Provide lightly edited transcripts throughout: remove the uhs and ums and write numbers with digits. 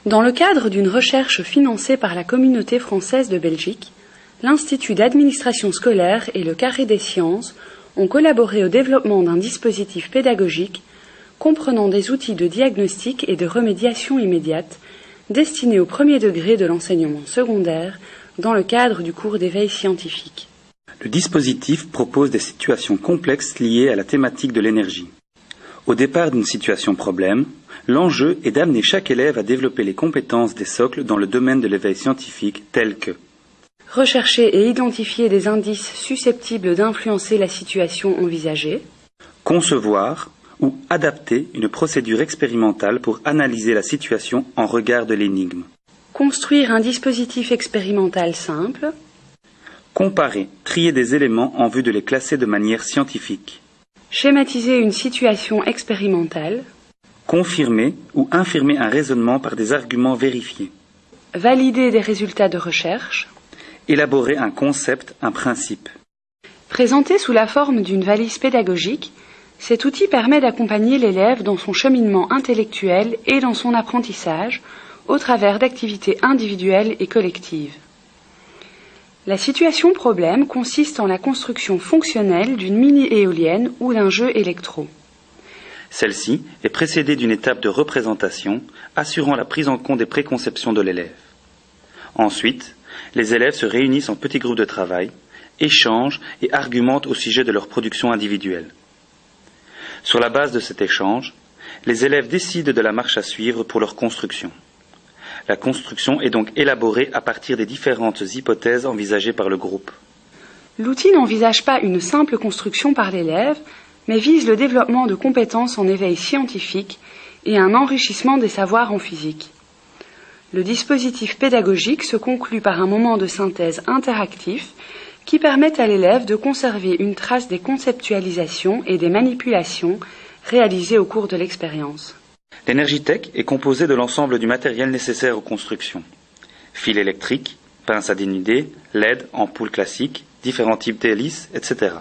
Dans le cadre d'une recherche financée par la Communauté française de Belgique, l'Institut d'administration scolaire et le Carré des sciences ont collaboré au développement d'un dispositif pédagogique comprenant des outils de diagnostic et de remédiation immédiate destinés au premier degré de l'enseignement secondaire dans le cadre du cours d'éveil scientifique. Le dispositif propose des situations complexes liées à la thématique de l'énergie. Au départ d'une situation problème, l'enjeu est d'amener chaque élève à développer les compétences des socles dans le domaine de l'éveil scientifique tels que rechercher et identifier des indices susceptibles d'influencer la situation envisagée, concevoir ou adapter une procédure expérimentale pour analyser la situation en regard de l'énigme, construire un dispositif expérimental simple, comparer, trier des éléments en vue de les classer de manière scientifique, schématiser une situation expérimentale, confirmer ou infirmer un raisonnement par des arguments vérifiés, valider des résultats de recherche, élaborer un concept, un principe. Présenté sous la forme d'une valise pédagogique, cet outil permet d'accompagner l'élève dans son cheminement intellectuel et dans son apprentissage au travers d'activités individuelles et collectives. La situation problème consiste en la construction fonctionnelle d'une mini-éolienne ou d'un jeu électro. Celle-ci est précédée d'une étape de représentation assurant la prise en compte des préconceptions de l'élève. Ensuite, les élèves se réunissent en petits groupes de travail, échangent et argumentent au sujet de leur production individuelle. Sur la base de cet échange, les élèves décident de la marche à suivre pour leur construction. La construction est donc élaborée à partir des différentes hypothèses envisagées par le groupe. L'outil n'envisage pas une simple construction par l'élève, mais vise le développement de compétences en éveil scientifique et un enrichissement des savoirs en physique. Le dispositif pédagogique se conclut par un moment de synthèse interactif qui permet à l'élève de conserver une trace des conceptualisations et des manipulations réalisées au cours de l'expérience. L'Energitech est composée de l'ensemble du matériel nécessaire aux constructions. Fils électriques, pinces à dénuder, LED, ampoules classiques, différents types d'hélices, etc.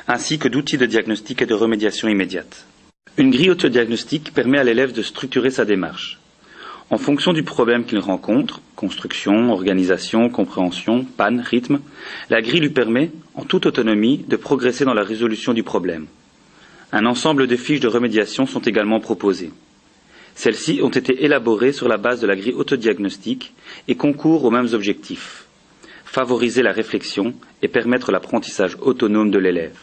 Ainsi que d'outils de diagnostic et de remédiation immédiate. Une grille autodiagnostique permet à l'élève de structurer sa démarche. En fonction du problème qu'il rencontre, construction, organisation, compréhension, panne, rythme, la grille lui permet, en toute autonomie, de progresser dans la résolution du problème. Un ensemble de fiches de remédiation sont également proposées. Celles-ci ont été élaborées sur la base de la grille autodiagnostique et concourent aux mêmes objectifs: favoriser la réflexion et permettre l'apprentissage autonome de l'élève.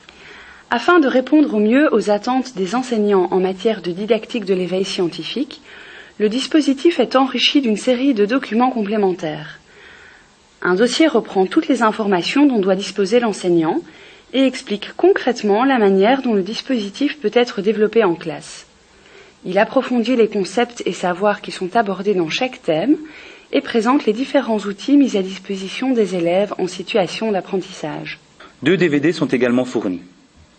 Afin de répondre au mieux aux attentes des enseignants en matière de didactique de l'éveil scientifique, le dispositif est enrichi d'une série de documents complémentaires. Un dossier reprend toutes les informations dont doit disposer l'enseignant et explique concrètement la manière dont le dispositif peut être développé en classe. Il approfondit les concepts et savoirs qui sont abordés dans chaque thème et présente les différents outils mis à disposition des élèves en situation d'apprentissage. 2 DVD sont également fournis.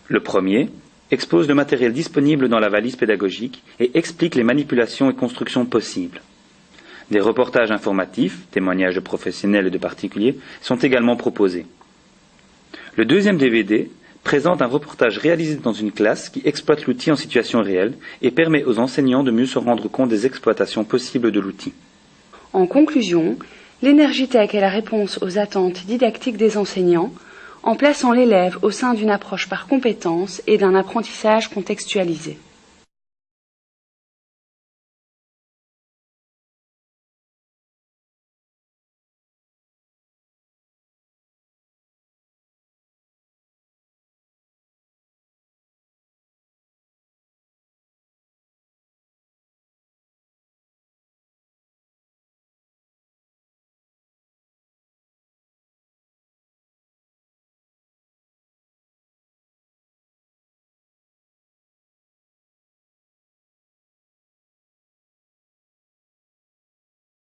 Le premier expose le matériel disponible dans la valise pédagogique et explique les manipulations et constructions possibles. Des reportages informatifs, témoignages de professionnels et de particuliers, sont également proposés. Le deuxième DVD présente un reportage réalisé dans une classe qui exploite l'outil en situation réelle et permet aux enseignants de mieux se rendre compte des exploitations possibles de l'outil. En conclusion, l'Energitech est la réponse aux attentes didactiques des enseignants en plaçant l'élève au sein d'une approche par compétences et d'un apprentissage contextualisé.